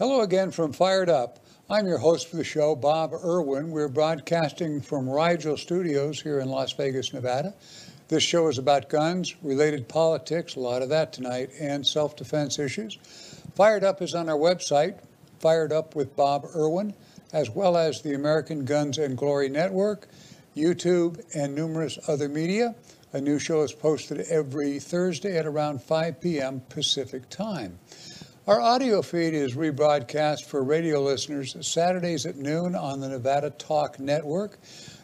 Hello again from Fired Up. I'm your host for the show, Bob Irwin. We're broadcasting from Rigel Studios here in Las Vegas, Nevada. This show is about guns, related politics, a lot of that tonight, and self-defense issues. Fired Up is on our website, Fired Up with Bob Irwin, as well as the American Guns and Glory Network, YouTube, and numerous other media. A new show is posted every Thursday at around 5 p.m. Pacific time. Our audio feed is rebroadcast for radio listeners Saturdays at noon on the Nevada Talk Network.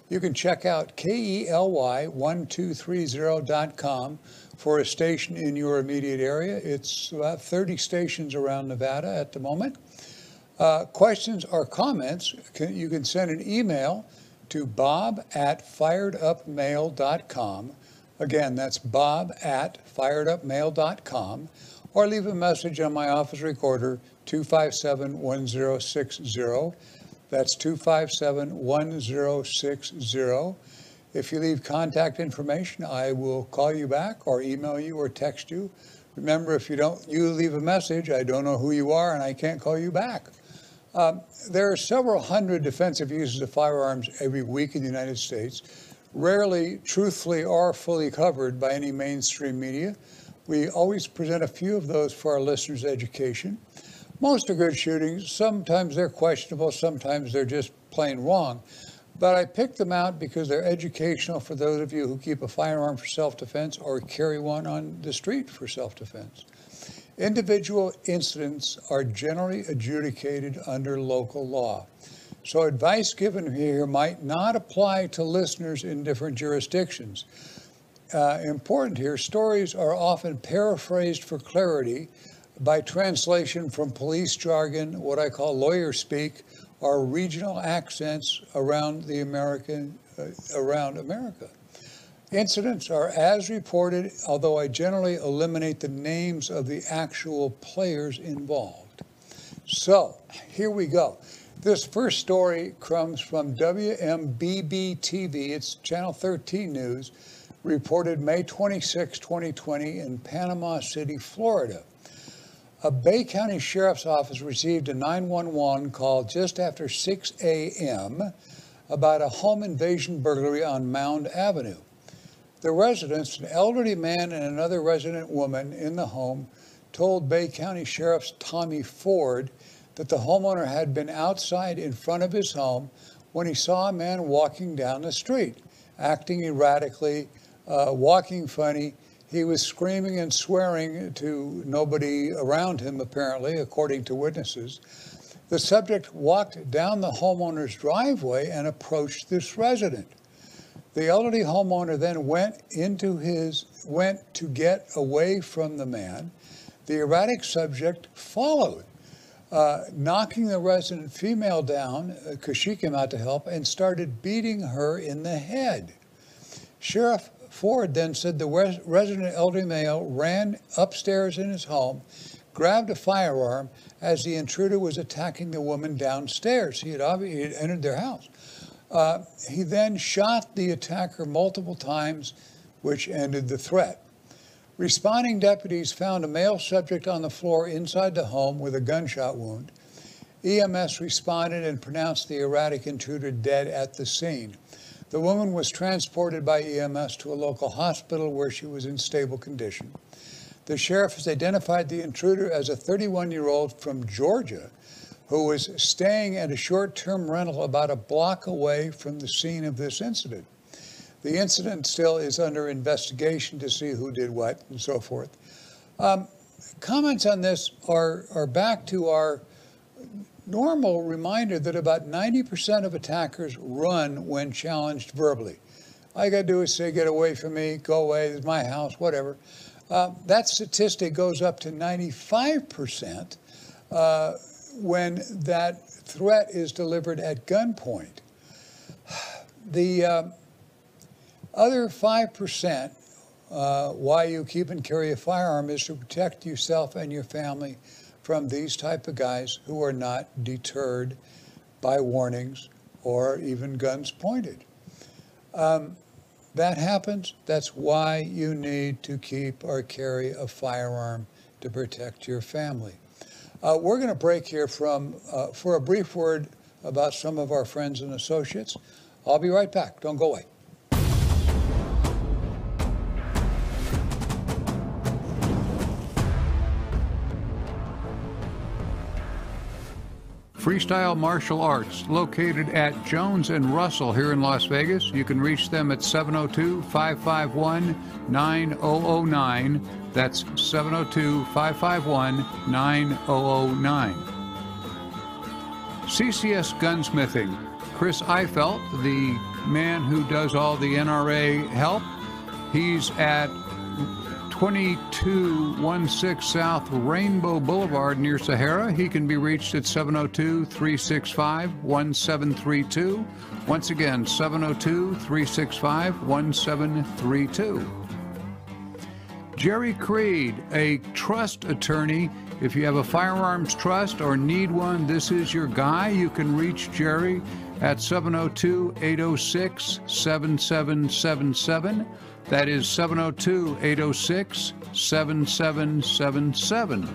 You can check out KELY1230.com for a station in your immediate area. It's about 30 stations around Nevada at the moment. Questions or comments, you can send an email to bob@firedupmail.com. Again, that's bob@firedupmail.com. Or leave a message on my office recorder, 257-1060. That's 257-1060. If you leave contact information, I will call you back or email you or text you. Remember, if you leave a message, I don't know who you are and I can't call you back. There are several hundred defensive uses of firearms every week in the United States, rarely truthfully or fully covered by any mainstream media. We always present a few of those for our listeners' education. Most are good shootings. Sometimes they're questionable. Sometimes they're just plain wrong. But I picked them out because they're educational for those of you who keep a firearm for self-defense or carry one on the street for self-defense. Individual incidents are generally adjudicated under local law. So advice given here might not apply to listeners in different jurisdictions. Important here, stories are often paraphrased for clarity by translation from police jargon, what I call lawyer speak, or regional accents around America. Incidents are as reported, although I generally eliminate the names of the actual players involved. So, here we go. This first story comes from WMBB-TV, it's Channel 13 News, reported May 26, 2020 in Panama City, Florida. A Bay County Sheriff's Office received a 911 call just after 6 a.m. about a home invasion burglary on Mound Avenue. The residents, an elderly man and another resident woman in the home, told Bay County Sheriff's Tommy Ford that the homeowner had been outside in front of his home when he saw a man walking down the street, acting erratically, walking funny. He was screaming and swearing to nobody around him, apparently, according to witnesses. The subject walked down the homeowner's driveway and approached this resident. The elderly homeowner then went to get away from the man. The erratic subject followed, knocking the resident female down because she came out to help and started beating her in the head. Sheriff Ford then said the resident elderly male ran upstairs in his home, grabbed a firearm as the intruder was attacking the woman downstairs. He had entered their house. He then shot the attacker multiple times, which ended the threat. Responding deputies found a male subject on the floor inside the home with a gunshot wound. EMS responded and pronounced the erratic intruder dead at the scene. The woman was transported by EMS to a local hospital where she was in stable condition. The sheriff has identified the intruder as a 31-year-old from Georgia who was staying at a short-term rental about a block away from the scene of this incident. The incident still is under investigation to see who did what and so forth. Comments on this are back to our normal reminder that about 90% of attackers run when challenged verbally. All you got to do is say, get away from me, go away, this is my house, whatever. That statistic goes up to 95% when that threat is delivered at gunpoint. The other 5% why you keep and carry a firearm is to protect yourself and your family from these type of guys who are not deterred by warnings or even guns pointed. That happens. That's why you need to keep or carry a firearm to protect your family. We're going to break here for a brief word about some of our friends and associates. I'll be right back. Don't go away. Freestyle Martial Arts, located at Jones and Russell here in Las Vegas. You can reach them at 702-551-9009. That's 702-551-9009. CCS Gunsmithing. Chris Eifelt, the man who does all the NRA help, he's at 2216 South Rainbow Boulevard near Sahara. He can be reached at 702-365-1732. Once again, 702-365-1732. Jerry Creed, a trust attorney. If you have a firearms trust or need one, this is your guy. You can reach Jerry at 702-806-7777. That is 702-806-7777.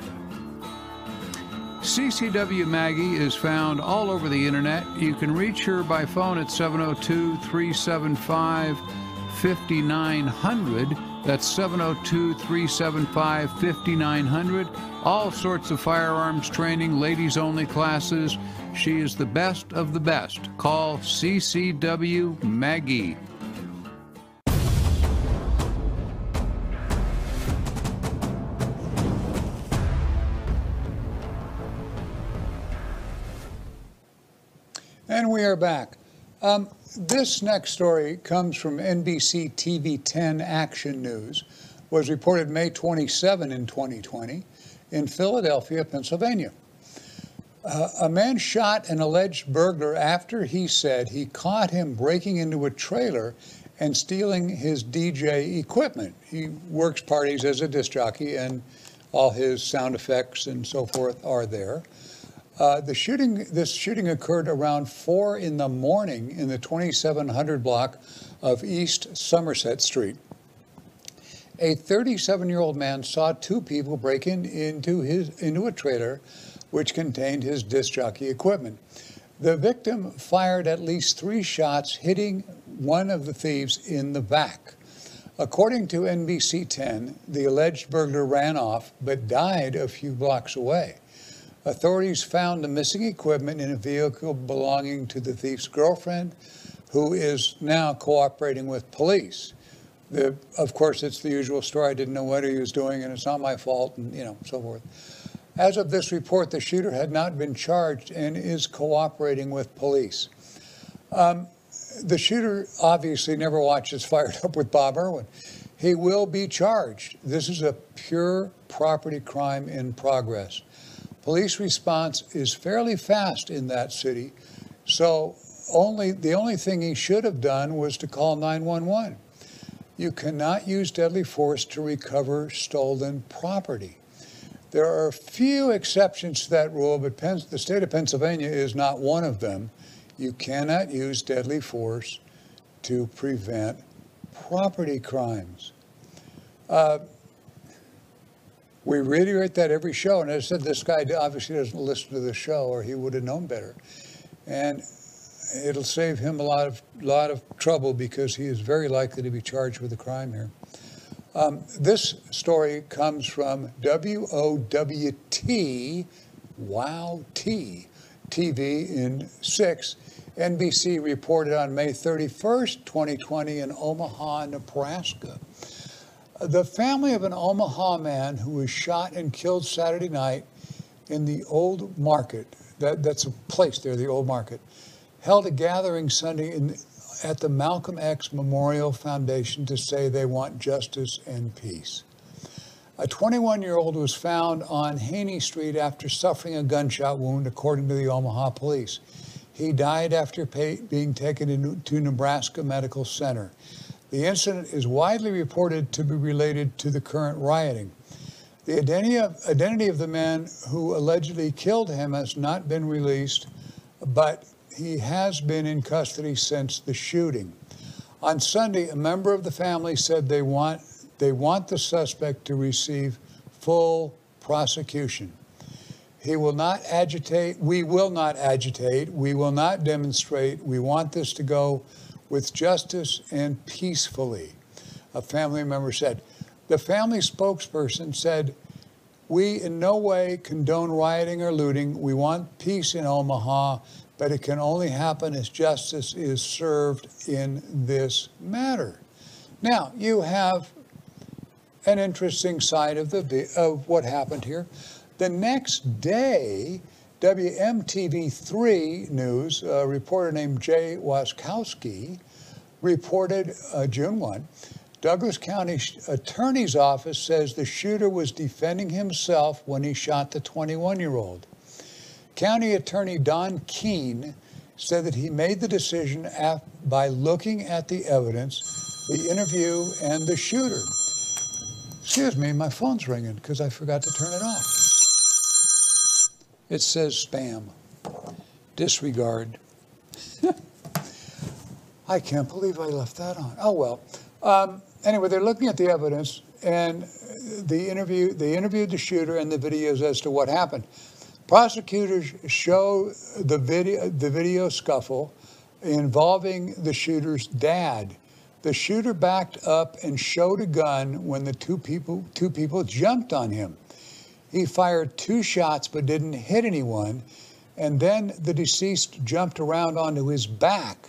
CCW Maggie is found all over the internet. You can reach her by phone at 702-375-5900. That's 702-375-5900. All sorts of firearms training, ladies-only classes. She is the best of the best. Call CCW Maggie. And we are back. This next story comes from NBC TV 10 Action News, was reported May 27 in 2020 in Philadelphia, Pennsylvania. A man shot an alleged burglar after he said he caught him breaking into a trailer and stealing his DJ equipment. He works parties as a disc jockey, and all his sound effects and so forth are there. This shooting occurred around 4 in the morning in the 2700 block of East Somerset Street. A 37-year-old man saw two people break into a trailer which contained his disc jockey equipment. The victim fired at least 3 shots, hitting one of the thieves in the back. According to NBC 10, the alleged burglar ran off but died a few blocks away. Authorities found the missing equipment in a vehicle belonging to the thief's girlfriend, who is now cooperating with police. Of course, it's the usual story. I didn't know what he was doing, and it's not my fault, and so forth. As of this report, the shooter had not been charged and is cooperating with police. The shooter obviously never watches Fired Up with Bob Irwin. He will be charged. This is a pure property crime in progress. Police response is fairly fast in that city, so the only thing he should have done was to call 911. You cannot use deadly force to recover stolen property. There are a few exceptions to that rule, but the state of Pennsylvania is not one of them. You cannot use deadly force to prevent property crimes. We reiterate that every show, and as I said, this guy obviously doesn't listen to the show, or he would have known better. And it'll save him a lot of trouble, because he is very likely to be charged with a crime here. This story comes from WOWT, WOW-T, TV in 6. NBC reported on May 31st, 2020 in Omaha, Nebraska. The family of an Omaha man who was shot and killed Saturday night in the Old Market, that's a place there, the Old Market, held a gathering Sunday at the Malcolm X Memorial Foundation to say they want justice and peace. A 21-year-old was found on Haney Street after suffering a gunshot wound, according to the Omaha police. He died after being taken to Nebraska Medical Center. The incident is widely reported to be related to the current rioting. The identity of the man who allegedly killed him has not been released, but he has been in custody since the shooting. On Sunday, a member of the family said they want the suspect to receive full prosecution. He will not agitate. We will not agitate. We will not demonstrate. We want this to go with justice and peacefully, a family member said. The family spokesperson said, we in no way condone rioting or looting. We want peace in Omaha, but it can only happen as justice is served in this matter. Now, you have an interesting side of what happened here. The next day, WMTV3 News, a reporter named Jay Waskowski, reported June 1, Douglas County Attorney's Office says the shooter was defending himself when he shot the 21-year-old. County Attorney Don Keene said that he made the decision by looking at the evidence, the interview, and the shooter. Excuse me, my phone's ringing because I forgot to turn it off. It says spam. Disregard. I can't believe I left that on. Oh, well. Anyway, they're looking at the evidence, and they interviewed the shooter and the videos as to what happened. Prosecutors show the video scuffle involving the shooter's dad. The shooter backed up and showed a gun when the two people jumped on him. He fired 2 shots but didn't hit anyone, and then the deceased jumped around onto his back.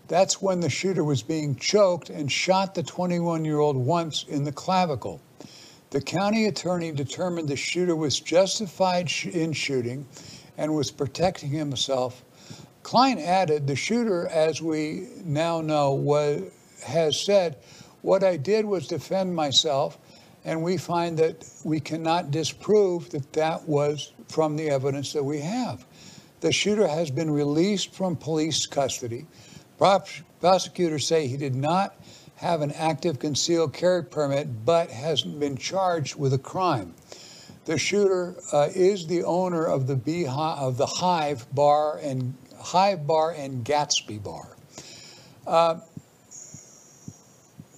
That's when the shooter was being choked and shot the 21-year-old once in the clavicle. The county attorney determined the shooter was justified in shooting and was protecting himself. Klein added, the shooter, as we now know, has said, what I did was defend myself, and we find that we cannot disprove that that was from the evidence that we have. The shooter has been released from police custody. Prosecutors say he did not have an active concealed carry permit, but hasn't been charged with a crime. The shooter is the owner of the Hive Bar and Gatsby Bar.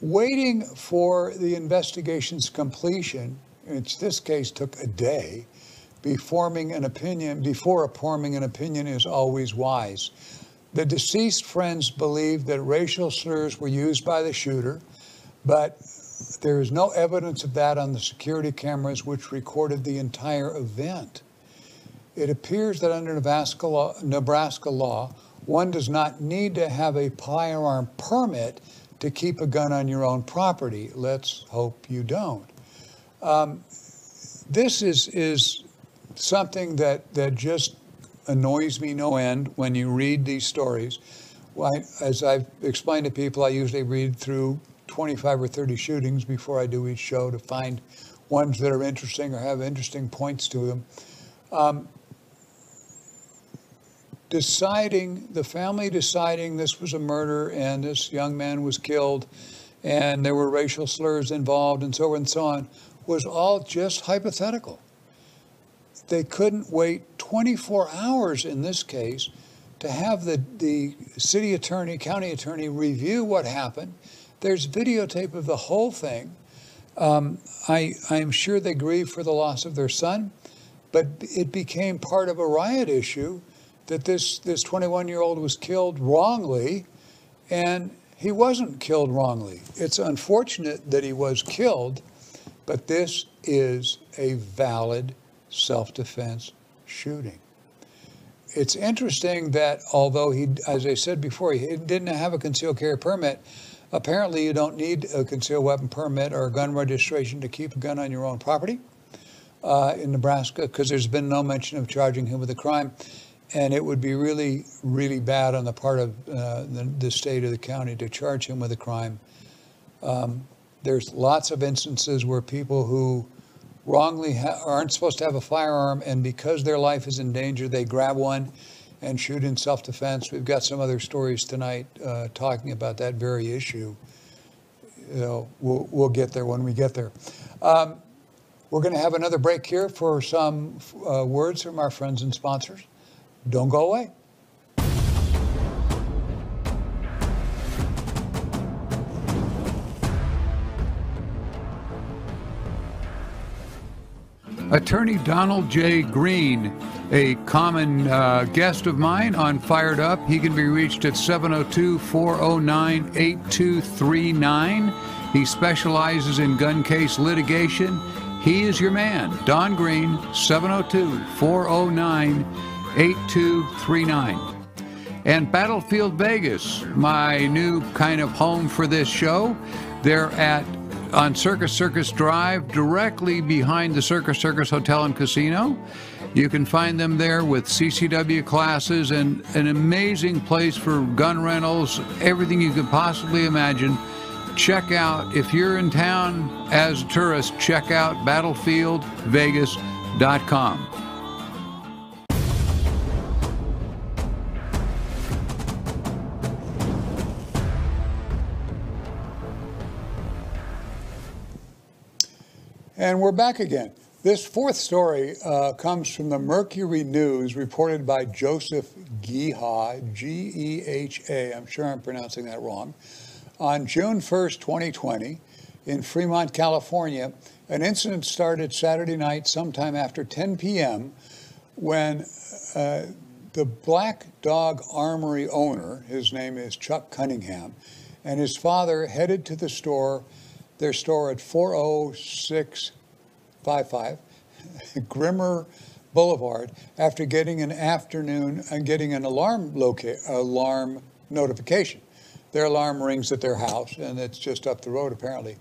Waiting for the investigation's completion, which this case took a day, before forming an opinion is always wise. The deceased friends believe that racial slurs were used by the shooter, but there is no evidence of that on the security cameras which recorded the entire event. It appears that under Nebraska law, one does not need to have a firearm permit to keep a gun on your own property. Let's hope you don't. This is something that just annoys me no end when you read these stories. As I've explained to people, I usually read through 25 or 30 shootings before I do each show to find ones that are interesting or have interesting points to them. The family deciding this was a murder and this young man was killed and there were racial slurs involved and so on, was all just hypothetical. They couldn't wait 24 hours in this case to have the city attorney, county attorney review what happened. There's videotape of the whole thing. I'm sure they grieve for the loss of their son, but it became part of a riot issue that this 21-year-old was killed wrongly, and he wasn't killed wrongly. It's unfortunate that he was killed, but this is a valid self-defense shooting. It's interesting that although he, as I said before, he didn't have a concealed carry permit, apparently you don't need a concealed weapon permit or a gun registration to keep a gun on your own property in Nebraska, because there's been no mention of charging him with a crime. And it would be really, really bad on the part of the state or the county to charge him with a crime. There's lots of instances where people who wrongly aren't supposed to have a firearm, and because their life is in danger, they grab one and shoot in self-defense. We've got some other stories tonight talking about that very issue. You know, we'll get there when we get there. We're going to have another break here for some words from our friends and sponsors. Don't go away. Attorney Donald J. Green, a common guest of mine on Fired Up. He can be reached at 702-409-8239. He specializes in gun case litigation. He is your man, Don Green, 702-409-8239. And Battlefield Vegas, my new kind of home for this show. They're on Circus Drive, directly behind the Circus Hotel and Casino. You can find them there with CCW classes and an amazing place for gun rentals, everything you could possibly imagine. Check out, if you're in town as a tourist, check out battlefieldvegas.com. And we're back again. This fourth story comes from the Mercury News, reported by Joseph Geha, G-E-H-A. I'm sure I'm pronouncing that wrong. On June 1st, 2020, in Fremont, California, an incident started Saturday night sometime after 10 p.m. when the Black Dog Armory owner, his name is Chuck Cunningham, and his father headed to their store at 40655 Grimmer Boulevard after getting an alarm notification. Their alarm rings at their house, and it's just up the road, apparently.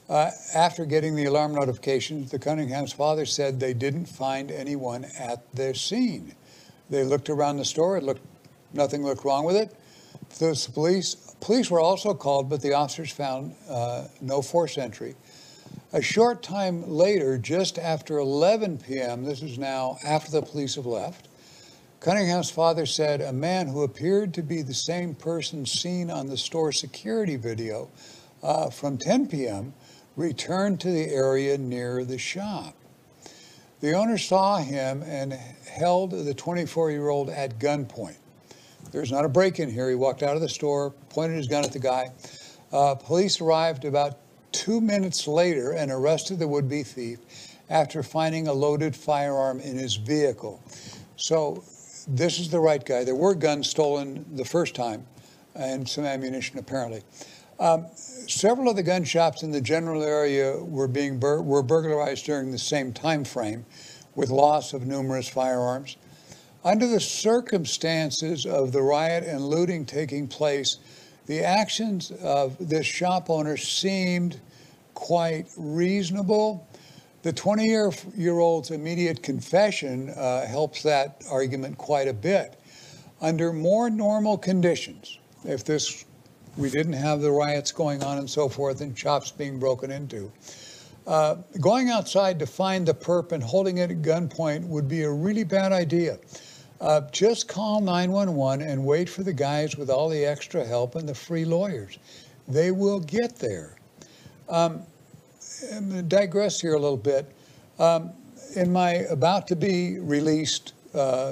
After getting the alarm notification, the Cunningham's father said they didn't find anyone at their scene. They looked around the store. Nothing looked wrong with it. The police were also called, but the officers found no forced entry. A short time later, just after 11 p.m., this is now after the police have left, Cunningham's father said a man who appeared to be the same person seen on the store security video from 10 p.m. returned to the area near the shop. The owner saw him and held the 24-year-old at gunpoint. There's not a break-in here. He walked out of the store, pointed his gun at the guy. Police arrived about 2 minutes later and arrested the would-be thief after finding a loaded firearm in his vehicle. So this is the right guy. There were guns stolen the first time and some ammunition, apparently. Several of the gun shops in the general area were burglarized during the same time frame, with loss of numerous firearms. Under the circumstances of the riot and looting taking place, the actions of this shop owner seemed quite reasonable. The 20-year-old's immediate confession helps that argument quite a bit. Under more normal conditions, if we didn't have the riots going on and so forth and shops being broken into, going outside to find the perp and holding it at gunpoint would be a really bad idea. Just call 911 and wait for the guys with all the extra help and the free lawyers. They will get there. I'm going to digress here a little bit. In my about-to-be-released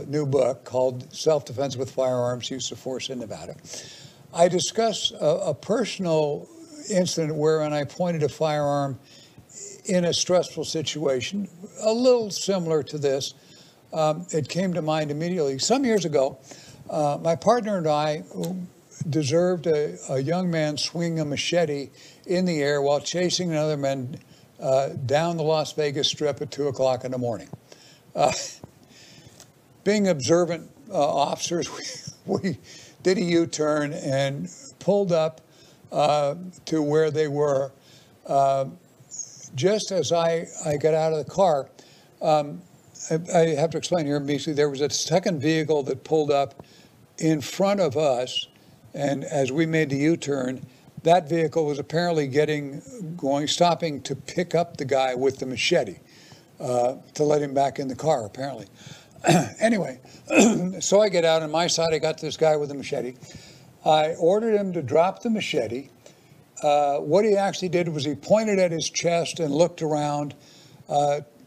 new book called Self-Defense with Firearms, Use of Force in Nevada, I discuss a personal incident wherein I pointed a firearm in a stressful situation, a little similar to this. It came to mind immediately. Some years ago, my partner and I observed a young man swinging a machete in the air while chasing another man down the Las Vegas Strip at 2 o'clock in the morning. Being observant officers, we did a U-turn and pulled up to where they were. Just as I got out of the car, I have to explain here, basically, there was a second vehicle that pulled up in front of us, and as we made the U-turn, that vehicle was apparently stopping to pick up the guy with the machete, to let him back in the car, apparently. Anyway, so I get out on my side, I got this guy with the machete. I ordered him to drop the machete. What he actually did was he pointed at his chest and looked around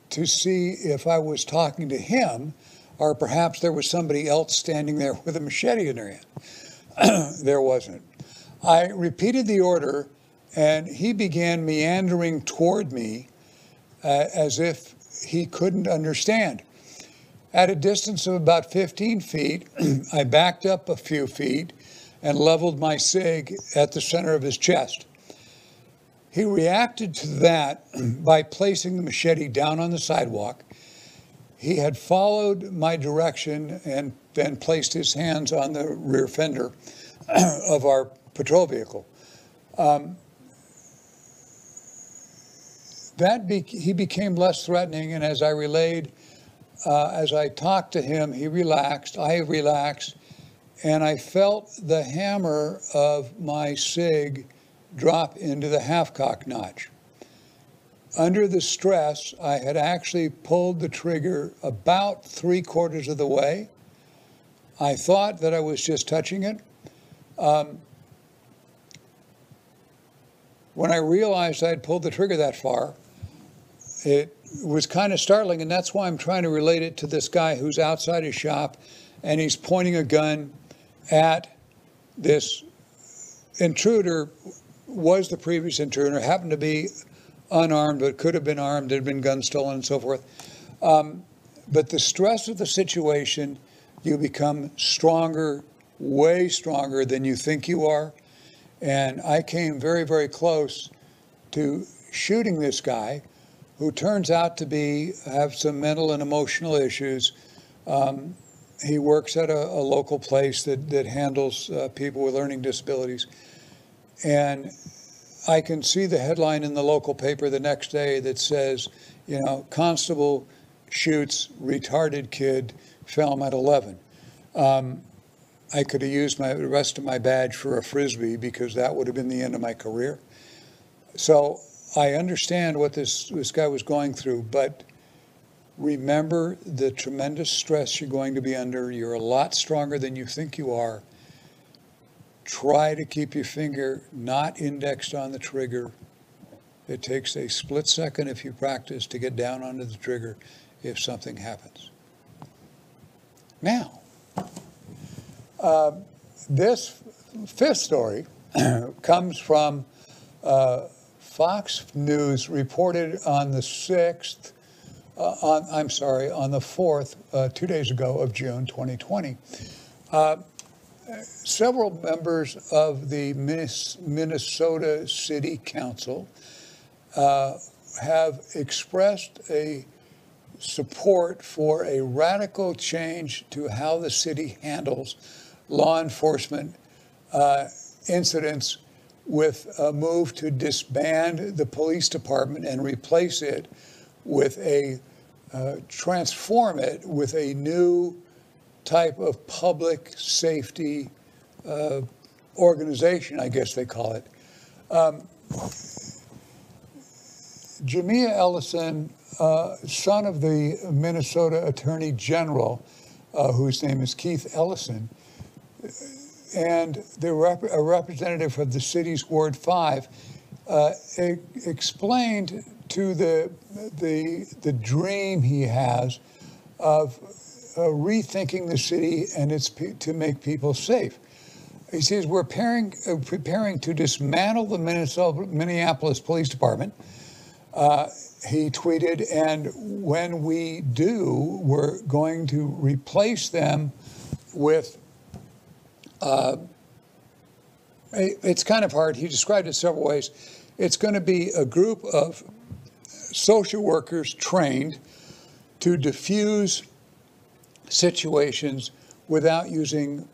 to see if I was talking to him, or perhaps there was somebody else standing there with a machete in their hand. There wasn't. I repeated the order, and he began meandering toward me as if he couldn't understand. At a distance of about 15 feet, I backed up a few feet and leveled my SIG at the center of his chest. He reacted to that by placing the machete down on the sidewalk. He had followed my direction and then placed his hands on the rear fender of our patrol vehicle. He became less threatening, and as I relayed, as I talked to him, he relaxed, I relaxed, and I felt the hammer of my SIG drop into the half-cock notch. Under the stress, I had actually pulled the trigger about 3/4 of the way. I thought that I was just touching it. When I realized I had pulled the trigger that far, it was kind of startling, and that's why I'm trying to relate it to this guy who's outside his shop, and he's pointing a gun at this intruder. Was the previous intruder, happened to be unarmed, but could have been armed, there had been guns stolen and so forth. But the stress of the situation, you become stronger, way stronger than you think you are. And I came very, very close to shooting this guy, who turns out to have some mental and emotional issues. He works at a local place that handles people with learning disabilities. And I can see the headline in the local paper the next day that says, you know, constable shoots retarded kid, film at 11. I could have used the rest of my badge for a Frisbee, because that would have been the end of my career. So I understand what this guy was going through, but remember the tremendous stress you're going to be under. You're a lot stronger than you think you are. Try to keep your finger not indexed on the trigger. It takes a split second, if you practice, to get down onto the trigger if something happens. Now, this fifth story comes from Fox News, reported on the 6th, on the 4th, 2 days ago of June 2020. Several members of the Minnesota City Council have expressed a support for a radical change to how the city handles law enforcement incidents, with a move to disband the police department and replace it with transform it with a new type of public safety organization, I guess they call it. Jamia Ellison, son of the Minnesota Attorney General, whose name is Keith Ellison, and a representative of the city's Ward 5, explained to the dream he has of rethinking the city and to make people safe. He says, we're preparing to dismantle the Minneapolis Police Department. He tweeted, and when we do, we're going to replace them with, it's kind of hard. He described it several ways. It's going to be a group of social workers trained to diffuse situations without using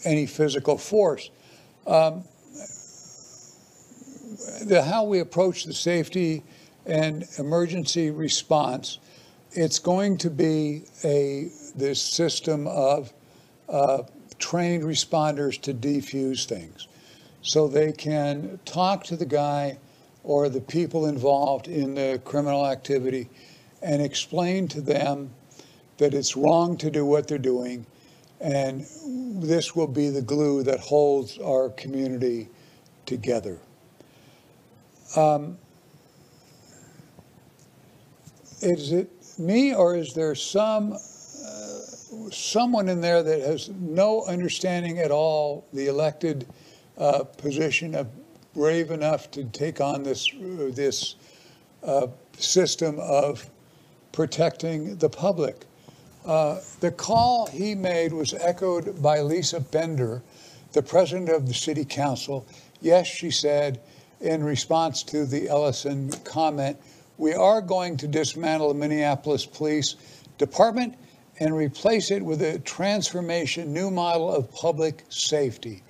any physical force. How we approach the safety and emergency response, it's going to be this system of trained responders to defuse things. So they can talk to the guy or the people involved in the criminal activity and explain to them that it's wrong to do what they're doing, and this will be the glue that holds our community together. Is it me, or is there someone in there that has no understanding at all the elected position of brave enough to take on this system of protecting the public. The call he made was echoed by Lisa Bender, the president of the city council. Yes, she said, in response to the Ellison comment, we are going to dismantle the Minneapolis Police Department and replace it with a transformation new model of public safety.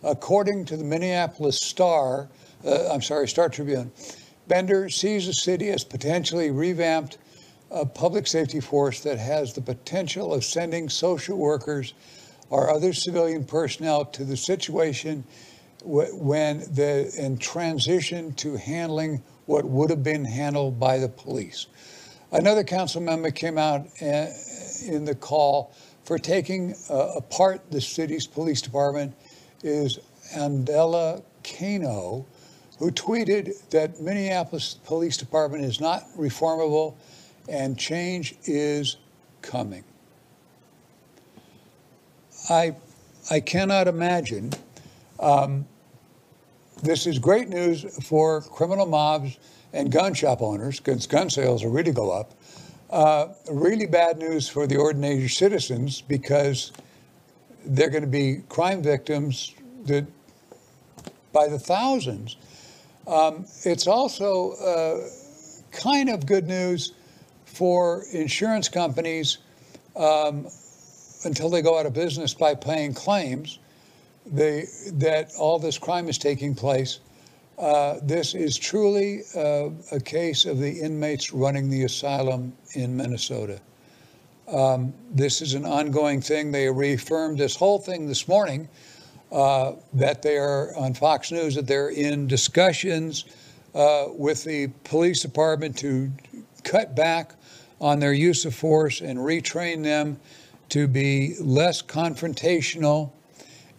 According to the Minneapolis Star Tribune, Bender sees the city as potentially revamped a public safety force that has the potential of sending social workers or other civilian personnel to the situation in transition to handling what would have been handled by the police. Another council member came out in the call for taking apart the city's police department is Andela Kano, who tweeted that Minneapolis Police Department is not reformable and change is coming. I cannot imagine. This is great news for criminal mobs and gun shop owners, because gun sales will really go up. Really bad news for the ordinary citizens, because they're going to be crime victims by the thousands. It's also kind of good news for insurance companies until they go out of business by paying claims. That all this crime is taking place. This is truly a case of the inmates running the asylum in Minnesota. This is an ongoing thing. They reaffirmed this whole thing this morning, that they are on Fox News, that they're in discussions with the police department to cut back on their use of force and retrain them to be less confrontational,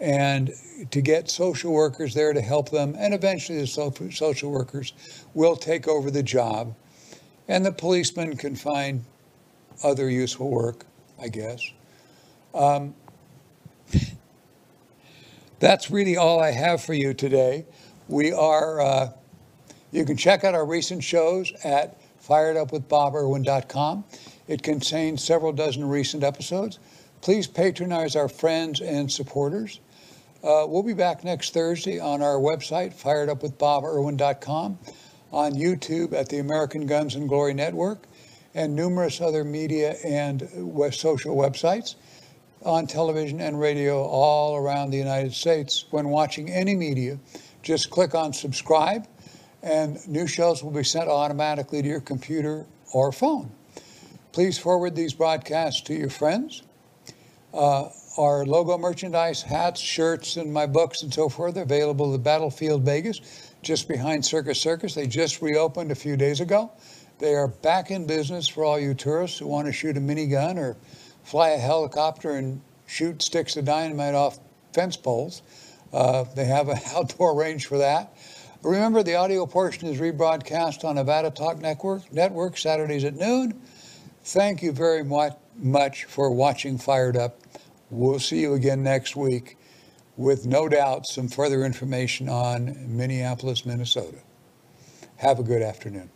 and to get social workers there to help them. And eventually the social workers will take over the job, and the policemen can find other useful work, I guess. That's really all I have for you today. We are, you can check out our recent shows at firedupwithboberwin.com. It contains several dozen recent episodes. Please patronize our friends and supporters. We'll be back next Thursday on our website, firedupwithboberwin.com, on YouTube at the American Guns and Glory Network, and numerous other media and social websites, on television and radio all around the United States. When watching any media, just click on subscribe, and new shows will be sent automatically to your computer or phone. Please forward these broadcasts to your friends. Our logo merchandise, hats, shirts, and my books and so forth are available at the Battlefield Vegas, just behind Circus Circus. They just reopened a few days ago. They are back in business for all you tourists who want to shoot a minigun or fly a helicopter and shoot sticks of dynamite off fence poles. They have an outdoor range for that. Remember, the audio portion is rebroadcast on Nevada Talk Network Saturdays at noon. Thank you very much for watching Fired Up. We'll see you again next week with no doubt some further information on Minneapolis, Minnesota. Have a good afternoon.